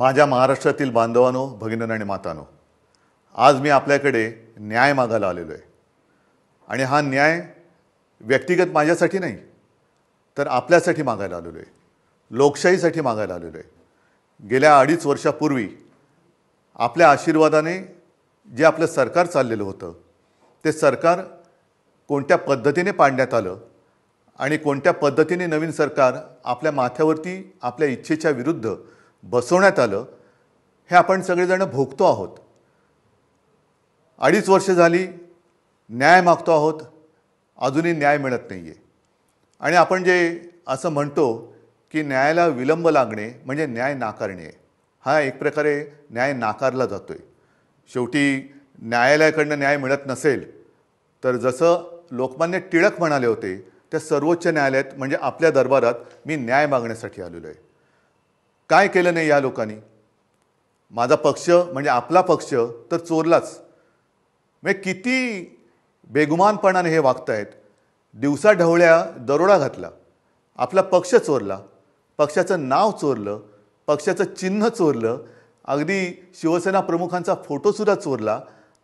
माझ्या महाराष्ट्रातील बांधवांनो, भगिनींनो आणि मातांनो, आज मी आपल्याकडे न्याय मागायला आलेलो आहे. आणि हा न्याय व्यक्तिगत माझ्यासाठी नाही, तर आपल्यासाठी मागायला आलेलो आहे, लोकशाहीसाठी मागायला आलेलो आहे. गेल्या 2.5 वर्षापूर्वी आपल्या आशीर्वादाने जे आपलं सरकार चाललेलं होतं, ते सरकार कोणत्या पद्धतीने पाडण्यात आलं आणि कोणत्या पद्धतीने नवीन सरकार आपल्या माथ्यावरती आपल्या इच्छेच्या विरुद्ध बसवण्यात आलं, हे आपण सगळेजण भोगतो आहोत. 2.5 वर्ष झाली न्याय मागतो आहोत, अजूनही न्याय मिळत नाही आहे. आणि आपण जे असं म्हणतो की न्यायाला विलंब लागणे म्हणजे न्याय नाकारणे, हा एक प्रकारे न्याय नाकारला जातो आहे. शेवटी न्यायालयाकडनं न्याय मिळत नसेल तर जसं लोकमान्य टिळक म्हणाले होते, त्या सर्वोच्च न्यायालयात म्हणजे आपल्या दरबारात मी न्याय मागण्यासाठी आलेलो आहे. काय केलं नाही या लोकांनी? माझा पक्ष म्हणजे आपला पक्ष तर चोरलाच. म्हणजे किती बेगुमानपणाने हे वागतायत. दिवसा ढवळ्या दरोडा घातला, आपला पक्ष चोरला, पक्षाचं नाव चोरलं, पक्षाचं चिन्ह चोरलं, अगदी शिवसेना प्रमुखांचा फोटोसुद्धा चोरला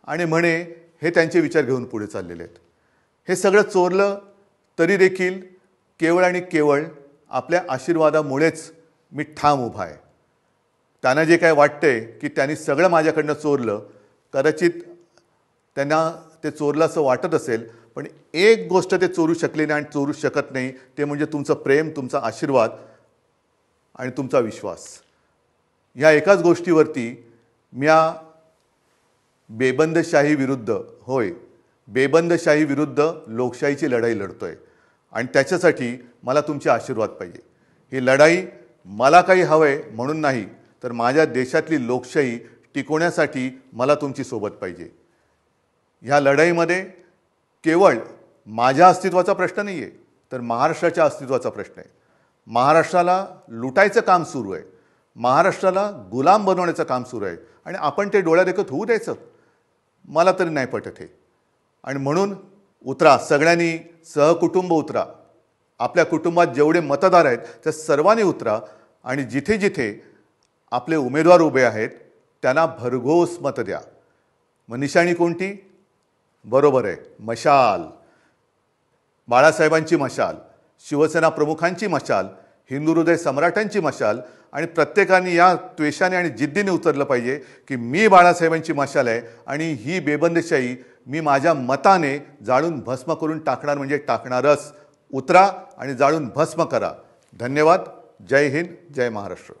आणि म्हणे हे त्यांचे विचार घेऊन पुढे चाललेले आहेत. हे सगळं चोरलं तरी देखील केवळ आणि केवळ आपल्या आशीर्वादामुळेच मी ठाम उभा आहे. त्यांना जे काय वाटतंय की त्यांनी सगळं माझ्याकडनं चोरलं, कदाचित त्यांना ते चोरलं असं वाटत असेल, पण एक गोष्ट ते चोरू शकले नाही आणि चोरू शकत नाही, ते म्हणजे तुमचं प्रेम, तुमचा आशीर्वाद आणि तुमचा विश्वास. या एकाच गोष्टीवरती मी या बेबंदशाही विरुद्ध, होय बेबंदशाही विरुद्ध लोकशाहीची लढाई लढतोय. आणि त्याच्यासाठी मला तुमचे आशीर्वाद पाहिजे. ही लढाई मला काही हवंय म्हणून नाही, तर माझ्या देशातली लोकशाही टिकवण्यासाठी मला तुमची सोबत पाहिजे. ह्या लढाईमध्ये केवळ माझ्या अस्तित्वाचा प्रश्न नाही आहे, तर महाराष्ट्राच्या अस्तित्वाचा प्रश्न आहे. महाराष्ट्राला लुटायचं काम सुरू आहे, महाराष्ट्राला गुलाम बनवण्याचं काम सुरू आहे आणि आपण ते डोळ्यादेखत होऊ द्यायचं? मला तरी नाही पटत हे. आणि म्हणून उतरा, सगळ्यांनी सहकुटुंब उतरा. आपल्या कुटुंबात जेवढे मतदार आहेत त्या सर्वांनी उतरा आणि जिथे जिथे आपले उमेदवार उभे आहेत त्यांना भरघोस मत द्या. मग निशाणी कोणती? बरोबर आहे, मशाल. बाळासाहेबांची मशाल, शिवसेना प्रमुखांची मशाल, हिंदू हृदय सम्राटांची मशाल. आणि प्रत्येकाने या त्वेषाने आणि जिद्दीने उतरलं पाहिजे की मी बाळासाहेबांची मशाल आहे आणि ही बेबंदशाही मी माझ्या मताने जाळून भस्म करून टाकणार म्हणजे टाकणारच. उतरा आणि जाळून भस्म करा. धन्यवाद. जय हिंद, जय महाराष्ट्र.